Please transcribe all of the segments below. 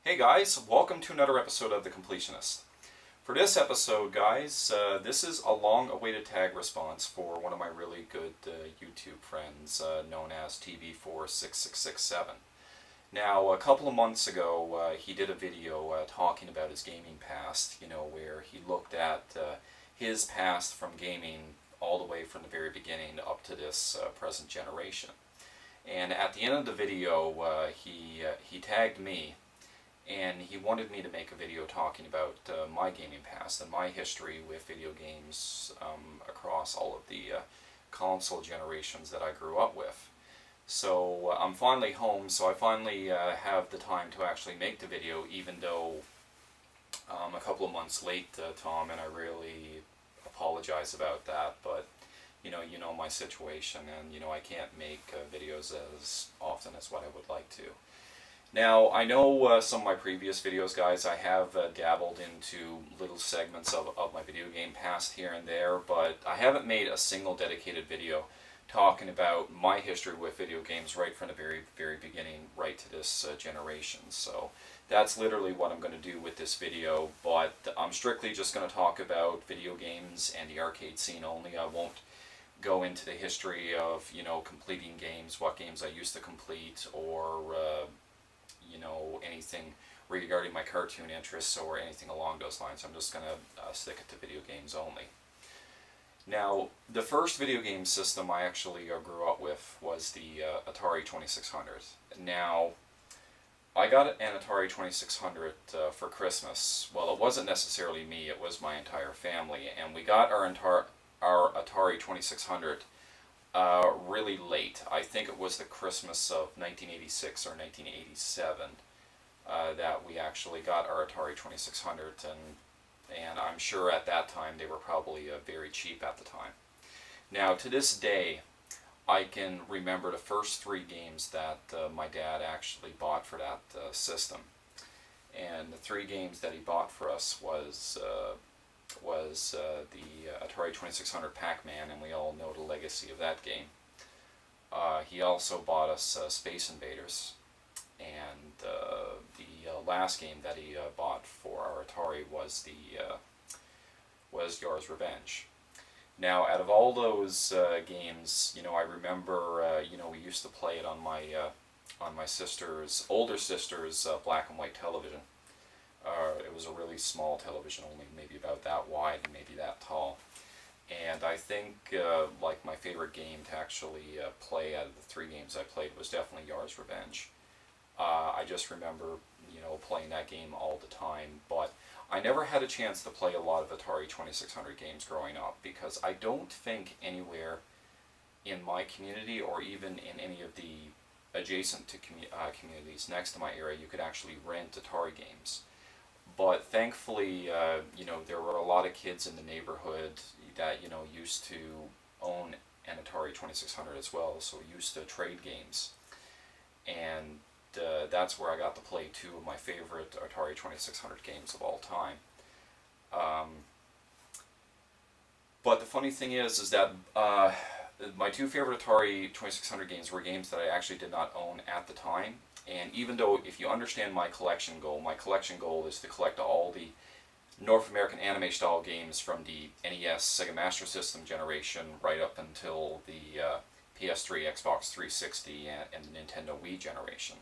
Hey guys, welcome to another episode of The Completionist. For this episode, guys, this is a long-awaited tag response for one of my really good YouTube friends known as TV46667. Now, a couple of months ago, he did a video talking about his gaming past, where he looked at his past from gaming all the way from the very beginning up to this present generation. And at the end of the video, he tagged me, and he wanted me to make a video talking about my gaming past and my history with video games across all of the console generations that I grew up with. So I'm finally home, so I finally have the time to actually make the video, even though I'm a couple of months late, Tom, and I really apologize about that. But you know my situation, and I can't make videos as often as what I would like to. Now, I know some of my previous videos, guys, I have dabbled into little segments of my video game past here and there, but I haven't made a single dedicated video talking about my history with video games right from the very, very beginning right to this generation. So that's literally what I'm going to do with this video, but I'm strictly just going to talk about video games and the arcade scene only. I won't go into the history of, completing games, what games I used to complete, or anything regarding my cartoon interests or anything along those lines. I'm just going to stick it to video games only. Now, the first video game system I actually grew up with was the Atari 2600. Now, I got an Atari 2600 for Christmas. Well, it wasn't necessarily me, it was my entire family, and we got our Atari 2600 really late. I think it was the Christmas of 1986 or 1987 that we actually got our Atari 2600, and I'm sure at that time they were probably very cheap at the time. Now, to this day, I can remember the first three games that my dad actually bought for that system. And the three games that he bought for us was the Atari 2600 Pac-Man, and we all know the legacy of that game. He also bought us Space Invaders, and the last game that he bought for our Atari was Yar's Revenge. Now, out of all those games, I remember, we used to play it on my older sister's black and white television. It was a really small television, only maybe about that wide and maybe that tall. And I think like my favorite game to actually play out of the three games I played was definitely Yar's Revenge. I just remember, playing that game all the time, but I never had a chance to play a lot of Atari 2600 games growing up, because I don't think anywhere in my community or even in any of the adjacent to communities next to my area you could actually rent Atari games. But thankfully, there were a lot of kids in the neighborhood that, used to own an Atari 2600 as well, so used to trade games. And that's where I got to play two of my favorite Atari 2600 games of all time. But the funny thing is that my two favorite Atari 2600 games were games that I actually did not own at the time. And even though, if you understand my collection goal is to collect all the North American anime-style games from the NES, Sega Master System generation right up until the PS3, Xbox 360, and the Nintendo Wii generation.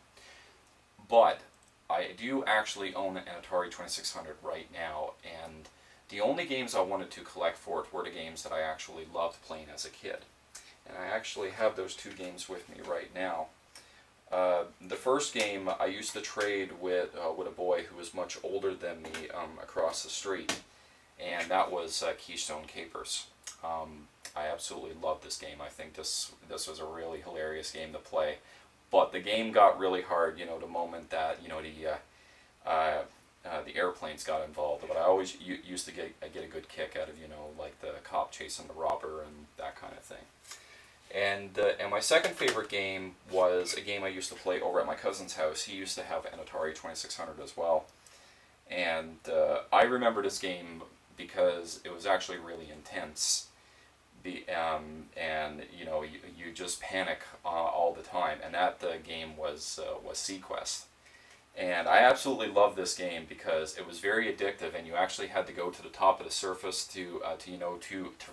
But I do actually own an Atari 2600 right now, and the only games I wanted to collect for it were the games that I actually loved playing as a kid. And I actually have those two games with me right now. The first game I used to trade with a boy who was much older than me across the street, and that was Keystone Capers. I absolutely loved this game. I think this was a really hilarious game to play, but the game got really hard, the moment that the airplanes got involved. But I always used to get a good kick out of like the cop chasing the robber and that kind of thing. And my second favorite game was a game I used to play over at my cousin's house. He used to have an Atari 2600 as well. And I remember this game because it was actually really intense. And you just panic all the time. And that game was Sequest. And I absolutely love this game because it was very addictive, and you actually had to go to the top of the surface to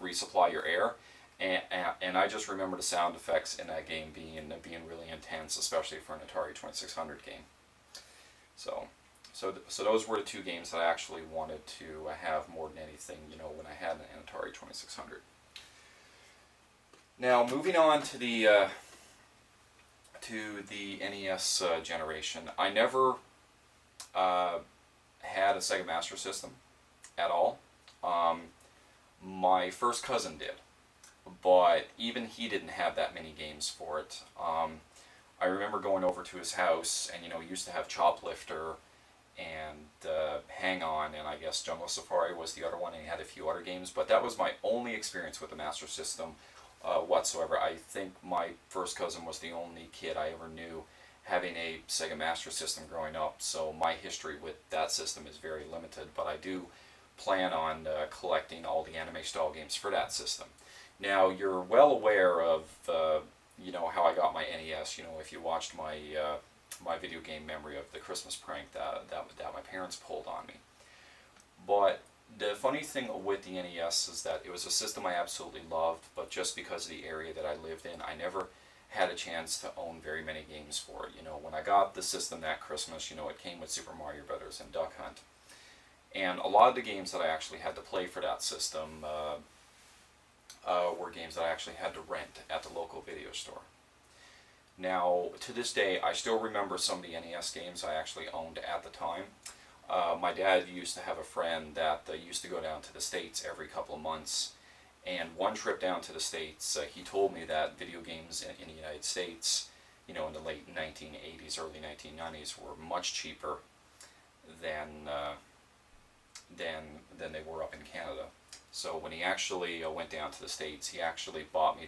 resupply your air. And I just remember the sound effects in that game being really intense, especially for an Atari 2600 game. So those were the two games that I actually wanted to have more than anything, when I had an Atari 2600. Now, moving on to the NES generation, I never had a Sega Master System at all. My first cousin did, but even he didn't have that many games for it. I remember going over to his house, and he used to have Choplifter and Hang On, and I guess Jungle Safari was the other one, and he had a few other games, but that was my only experience with the Master System whatsoever. I think my first cousin was the only kid I ever knew having a Sega Master System growing up, so my history with that system is very limited, but I do plan on collecting all the anime-style games for that system. Now, you're well aware of how I got my NES. If you watched my video game memory of the Christmas prank that my parents pulled on me. But the funny thing with the NES is that it was a system I absolutely loved, but just because of the area that I lived in, I never had a chance to own very many games for it. When I got the system that Christmas, it came with Super Mario Brothers and Duck Hunt. And a lot of the games that I actually had to play for that system were games that I actually had to rent at the local video store. Now, to this day, I still remember some of the NES games I actually owned at the time. My dad used to have a friend that used to go down to the States every couple of months, and one trip down to the States, he told me that video games in the United States, in the late 1980s, early 1990s, were much cheaper than they were up in Canada. So when he actually went down to the States, he actually bought me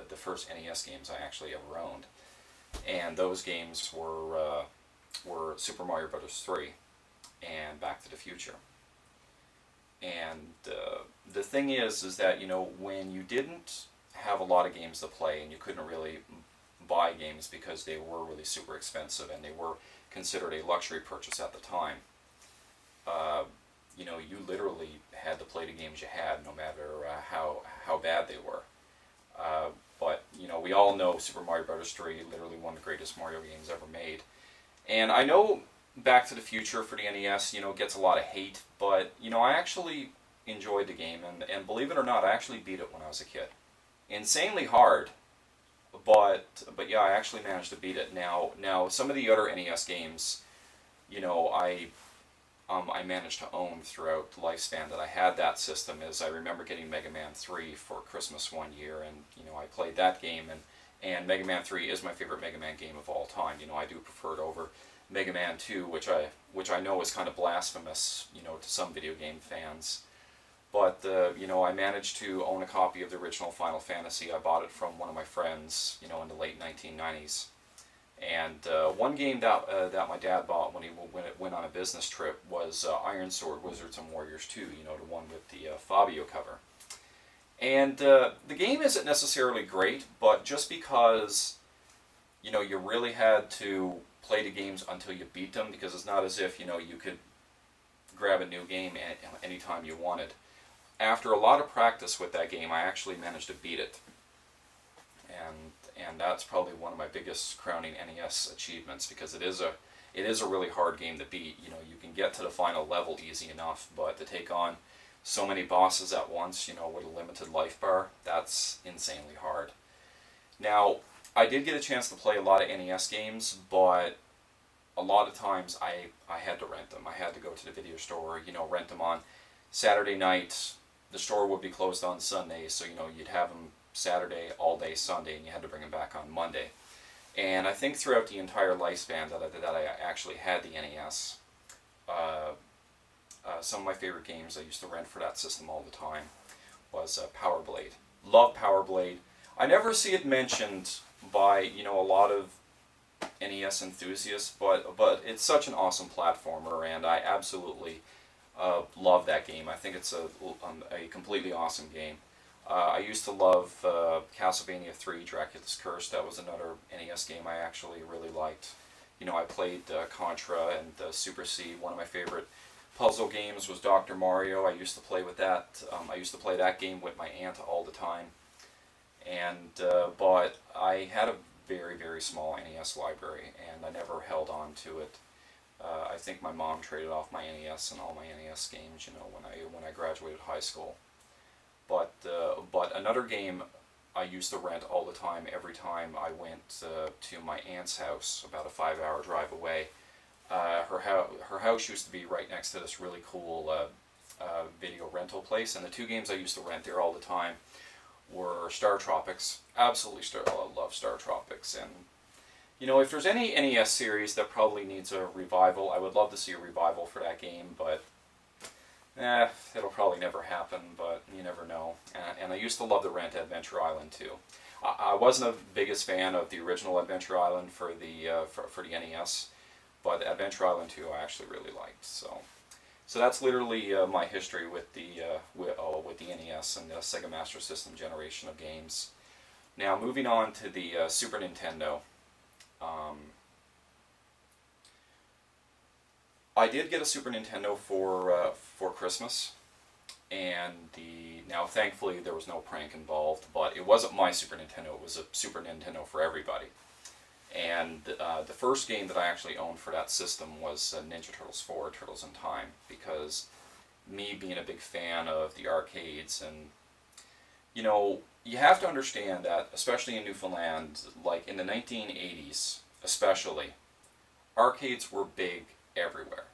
the first NES games I actually ever owned. And those games were Super Mario Brothers 3 and Back to the Future. And the thing is that, when you didn't have a lot of games to play and you couldn't really buy games because they were really super expensive and they were considered a luxury purchase at the time, you literally had to play the games you had, no matter how bad they were. But we all know Super Mario Bros. 3, literally one of the greatest Mario games ever made. And I know Back to the Future for the NES, gets a lot of hate, but I actually enjoyed the game, and believe it or not, I actually beat it when I was a kid. Insanely hard, but yeah, I actually managed to beat it. Now some of the other NES games, I managed to own throughout the lifespan that I had that system. Is I remember getting Mega Man 3 for Christmas one year, and I played that game, and Mega Man 3 is my favorite Mega Man game of all time. I do prefer it over Mega Man 2, which I know is kind of blasphemous, to some video game fans. But I managed to own a copy of the original Final Fantasy. I bought it from one of my friends, in the late 1990s. And one game that my dad bought when he went on a business trip was Iron Sword Wizards and Warriors 2, the one with the Fabio cover. And the game isn't necessarily great, but just because you really had to play the games until you beat them, because it's not as if you could grab a new game anytime you wanted. After a lot of practice with that game, I actually managed to beat it. And that's probably one of my biggest crowning NES achievements, because it is a really hard game to beat. You can get to the final level easy enough, but to take on so many bosses at once, with a limited life bar, that's insanely hard. Now, I did get a chance to play a lot of NES games, but a lot of times I had to rent them. I had to go to the video store, rent them on Saturday night. The store would be closed on Sunday, so you'd have them Saturday, all day Sunday, and you had to bring them back on Monday. And I think throughout the entire lifespan that I actually had the NES, some of my favorite games I used to rent for that system all the time was Power Blade. Love Power Blade. I never see it mentioned by a lot of NES enthusiasts, but it's such an awesome platformer, and I absolutely love that game. I think it's a completely awesome game. I used to love Castlevania 3, Dracula's Curse. That was another NES game I actually really liked. I played Contra and Super C. One of my favorite puzzle games was Dr. Mario. I used to play with that. I used to play that game with my aunt all the time. And but I had a very, very small NES library, and I never held on to it. I think my mom traded off my NES and all my NES games, when I graduated high school. But another game I used to rent all the time. Every time I went to my aunt's house, about a 5-hour drive away. Her house used to be right next to this really cool video rental place, and the two games I used to rent there all the time were Star Tropics. Absolutely, I love Star Tropics, and if there's any NES series that probably needs a revival, I would love to see a revival for that game, but it'll probably never happen, but you never know. And I used to love the rent Adventure Island too. I wasn't the biggest fan of the original Adventure Island for the NES, but Adventure Island 2 I actually really liked. So that's literally my history with the NES and the Sega Master System generation of games. Now moving on to the Super Nintendo. I did get a Super Nintendo for Christmas, and now thankfully there was no prank involved, but it wasn't my Super Nintendo, it was a Super Nintendo for everybody. And the first game that I actually owned for that system was Ninja Turtles 4, Turtles in Time, because me being a big fan of the arcades, and you have to understand that, especially in Newfoundland, like in the 1980s especially, arcades were big everywhere.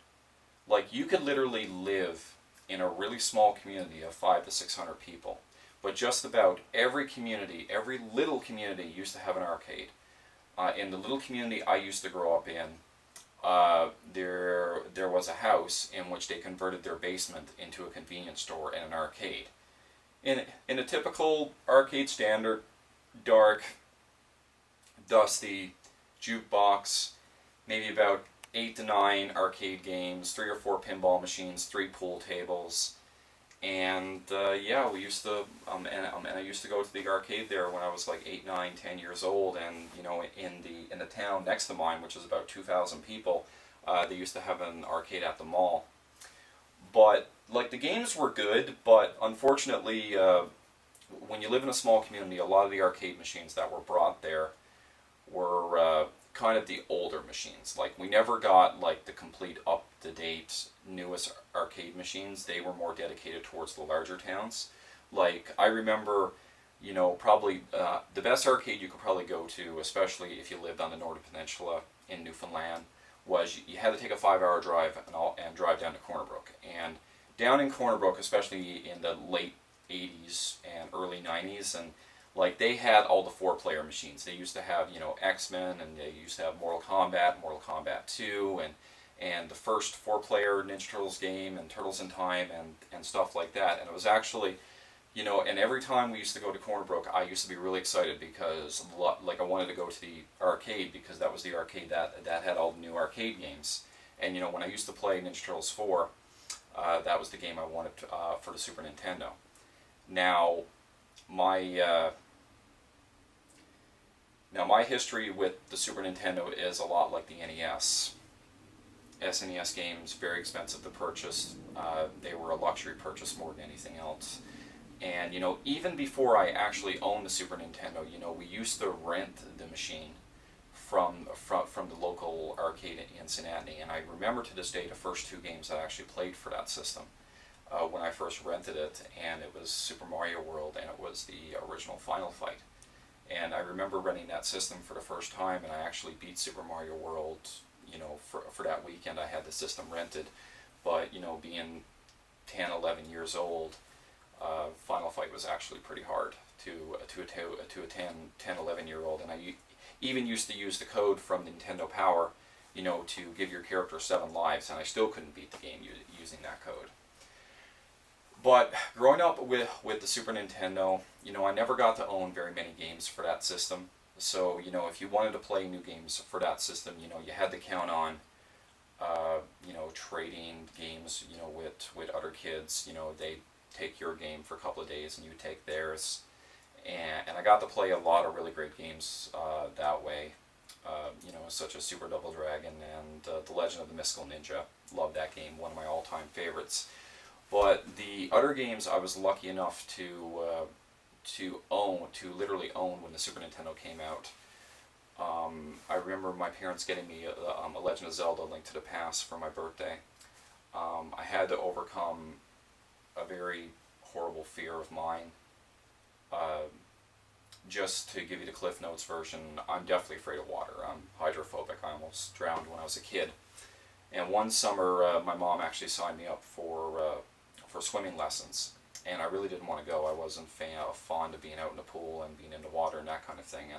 Like, you could literally live in a really small community of 500 to 600 people, but just about every community, every little community used to have an arcade. In the little community I used to grow up in, there was a house in which they converted their basement into a convenience store and an arcade. In a typical arcade standard, dark, dusty jukebox, maybe about 8 to 9 arcade games, 3 or 4 pinball machines, 3 pool tables, and yeah, we used to, and I used to go to the arcade there when I was like 8, 9, 10 years old, and in the town next to mine, which is about 2,000 people, they used to have an arcade at the mall. But like, the games were good, but unfortunately, when you live in a small community, a lot of the arcade machines that were brought there were kind of the older machines. Like, we never got like the complete up-to-date newest arcade machines. They were more dedicated towards the larger towns. Like, I remember, probably the best arcade you could probably go to, especially if you lived on the Northern Peninsula in Newfoundland, was you had to take a 5-hour drive and drive down to Corner Brook. And down in Corner Brook, especially in the late 80s and early 90s, and like, they had all the 4-player machines. They used to have, X-Men, and they used to have Mortal Kombat 2, and the first 4-player Ninja Turtles game, and Turtles in Time, and stuff like that. And it was actually, and every time we used to go to Corner Brook, I used to be really excited because, like, I wanted to go to the arcade because that was the arcade that had all the new arcade games. And, when I used to play Ninja Turtles 4, that was the game I wanted for the Super Nintendo. Now, my history with the Super Nintendo is a lot like the NES. SNES games, very expensive to purchase. They were a luxury purchase more than anything else. And, even before I actually owned the Super Nintendo, we used to rent the machine from the local arcade in Cincinnati. And I remember to this day the first 2 games I actually played for that system when I first rented it, and it was Super Mario World, and it was the original Final Fight. And I remember renting that system for the first time, and I actually beat Super Mario World, for that weekend. I had the system rented, but, being 10, 11 years old, Final Fight was actually pretty hard to a 10, 11-year-old, and I even used to use the code from Nintendo Power, to give your character 7 lives, and I still couldn't beat the game using that code. But growing up with the Super Nintendo, I never got to own very many games for that system. So, if you wanted to play new games for that system, you had to count on, trading games, with other kids. They take your game for a couple of days and you take theirs. And I got to play a lot of really great games that way. such as Super Double Dragon and The Legend of the Mystical Ninja. Love that game, one of my all-time favorites. But the other games I was lucky enough to literally own when the Super Nintendo came out. I remember my parents getting me a Legend of Zelda: Link to the Past for my birthday. I had to overcome a very horrible fear of mine. Just to give you the Cliff Notes version, I'm definitely afraid of water. I'm hydrophobic. I almost drowned when I was a kid. And one summer, my mom actually signed me up for swimming lessons. And I really didn't want to go. I wasn't fond of being out in the pool and being in the water and that kind of thing.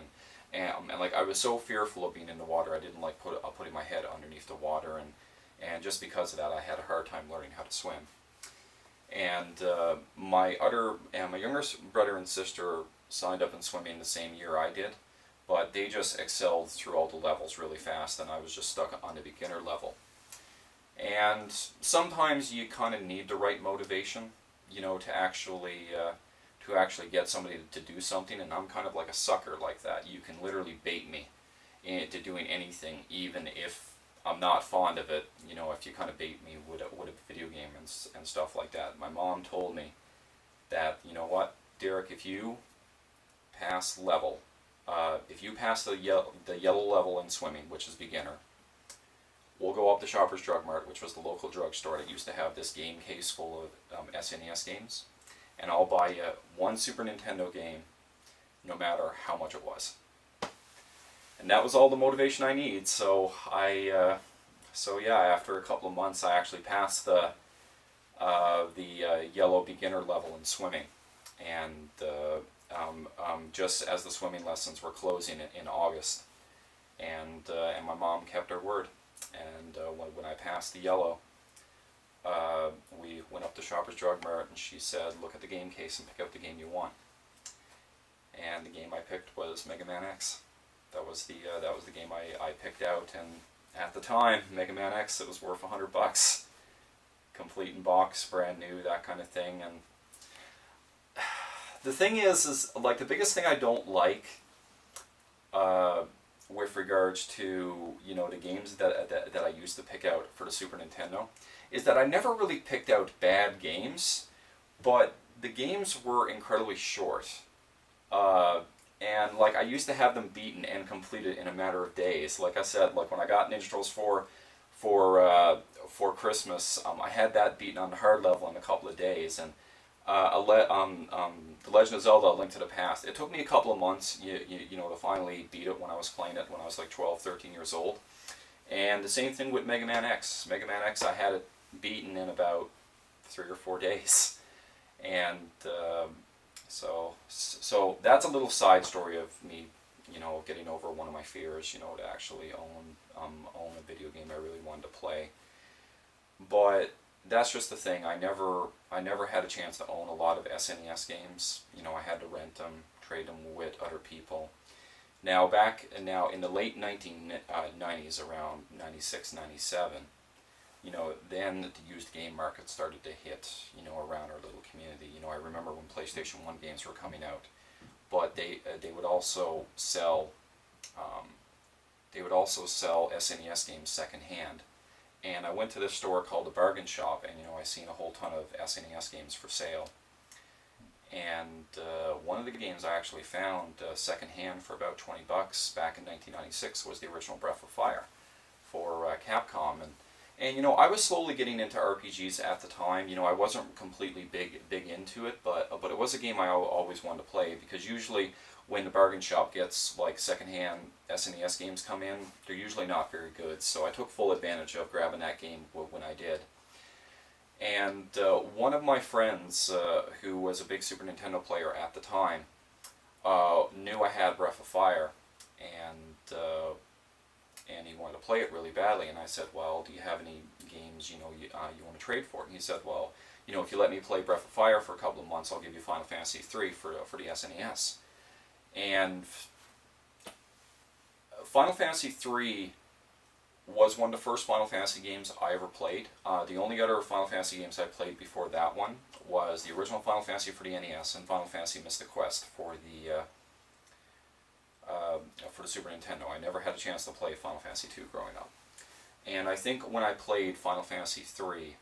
And like I was so fearful of being in the water, I didn't like putting my head underneath the water. And just because of that, I had a hard time learning how to swim. And my younger brother and sister signed up in swimming the same year I did, but they just excelled through all the levels really fast, and I was just stuck on the beginner level. And sometimes you kind of need the right motivation, to actually get somebody to do something, and I'm kind of like a sucker like that. You can literally bait me into doing anything, even if I'm not fond of it, if you kind of bait me with a video game and stuff like that. My mom told me that, you know what, Derek, if you pass the yellow level in swimming, which is beginner, we'll go up to Shoppers Drug Mart, which was the local drugstore that used to have this game case full of SNES games, and I'll buy you one Super Nintendo game, no matter how much it was. And that was all the motivation I need. So after a couple of months, I actually passed the yellow beginner level in swimming, and just as the swimming lessons were closing in August, and my mom kept her word. And when I passed the yellow, we went up to Shoppers Drug Mart, and she said, "Look at the game case and pick out the game you want." And the game I picked was Mega Man X. That was the game I picked out, and at the time, Mega Man X, it was worth $100, complete in box, brand new, that kind of thing. And the thing is like the biggest thing I don't like, with regards to the games that I used to pick out for the Super Nintendo, is that I never really picked out bad games, but the games were incredibly short. And like I used to have them beaten and completed in a matter of days. Like I said, like when I got Ninja Turtles for Christmas, I had that beaten on the hard level in a couple of days. And The Legend of Zelda: Link to the Past, it took me a couple of months, to finally beat it when I was playing it when I was like 12, 13 years old. And the same thing with Mega Man X. Mega Man X, I had it beaten in about 3 or 4 days. And so that's a little side story of me, getting over one of my fears, to actually own a video game I really wanted to play. But that's just the thing. I never had a chance to own a lot of SNES games. I had to rent them, trade them with other people. Now in the late 1990s, around 96, 97, then the used game market started to hit, around our little community. I remember when PlayStation 1 games were coming out, but they would also sell SNES games secondhand. And I went to this store called the Bargain Shop, and I seen a whole ton of SNES games for sale. And one of the games I actually found secondhand for about $20 back in 1996 was the original Breath of Fire for Capcom. And I was slowly getting into RPGs at the time. I wasn't completely big into it, but it was a game I always wanted to play, because usually when the Bargain Shop gets like secondhand SNES games come in, they're usually not very good. So I took full advantage of grabbing that game when I did. And one of my friends, who was a big Super Nintendo player at the time, knew I had Breath of Fire, and he wanted to play it really badly. And I said, "Well, do you have any games you want to trade for it?" And he said, "Well, if you let me play Breath of Fire for a couple of months, I'll give you Final Fantasy III for the SNES." And Final Fantasy III was one of the first Final Fantasy games I ever played. The only other Final Fantasy games I played before that one was the original Final Fantasy for the NES and Final Fantasy Mystic Quest for for the Super Nintendo. I never had a chance to play Final Fantasy II growing up. And I think when I played Final Fantasy III,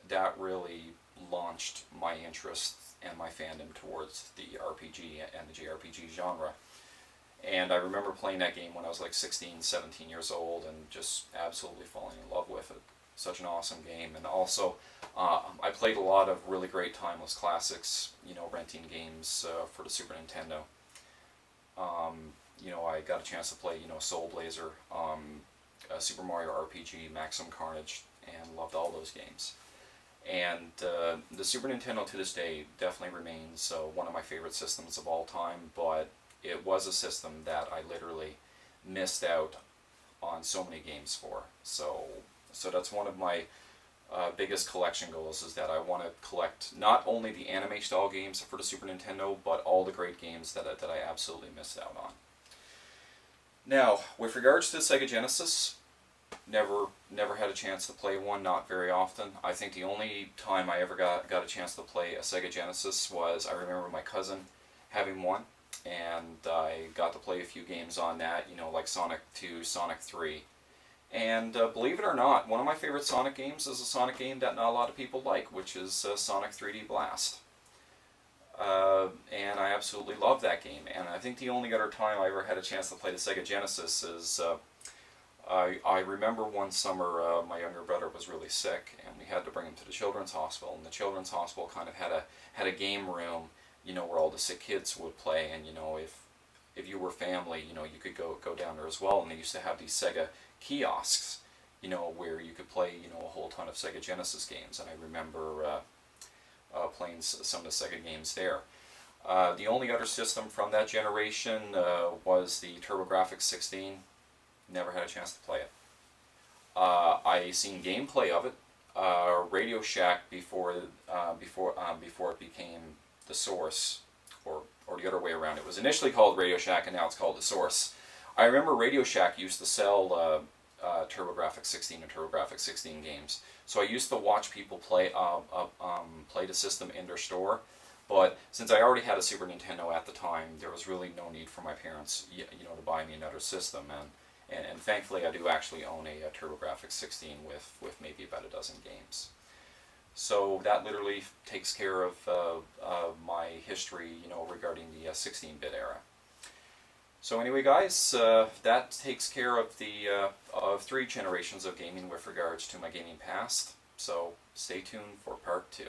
that really launched my interest and my fandom towards the RPG and the JRPG genre. And I remember playing that game when I was like 16, 17 years old and just absolutely falling in love with it. Such an awesome game. And also, I played a lot of really great timeless classics, renting games for the Super Nintendo. I got a chance to play, Soul Blazer, Super Mario RPG, Maximum Carnage, and loved all those games. And the Super Nintendo to this day definitely remains one of my favorite systems of all time, but it was a system that I literally missed out on so many games for. So that's one of my biggest collection goals, is that I want to collect not only the anime style games for the Super Nintendo, but all the great games that I absolutely missed out on. Now, with regards to the Sega Genesis, never had a chance to play one, not very often. I think the only time I ever got a chance to play a Sega Genesis was, I remember my cousin having one, and I got to play a few games on that, like Sonic 2, Sonic 3. And believe it or not, one of my favorite Sonic games is a Sonic game that not a lot of people like, which is Sonic 3D Blast. And I absolutely love that game. And I think the only other time I ever had a chance to play the Sega Genesis is, I remember one summer my younger brother was really sick, and we had to bring him to the Children's Hospital. And the Children's Hospital kind of had a game room, where all the sick kids would play. And if you were family, you could go down there as well. And they used to have these Sega kiosks, where you could play, a whole ton of Sega Genesis games. And I remember playing some of the Sega games there. The only other system from that generation was the TurboGrafx 16. Never had a chance to play it. I seen gameplay of it. Radio Shack before it became the Source, or the other way around. It was initially called Radio Shack, and now it's called the Source. I remember Radio Shack used to sell TurboGrafx 16 and TurboGrafx 16 games, so I used to watch people play the system in their store. But since I already had a Super Nintendo at the time, there was really no need for my parents, to buy me another system. And thankfully, I do actually own a TurboGrafx 16 with maybe about a dozen games. So that literally takes care of my history, regarding the 16-bit era. So anyway, guys, that takes care of the of 3 generations of gaming with regards to my gaming past. So stay tuned for part 2.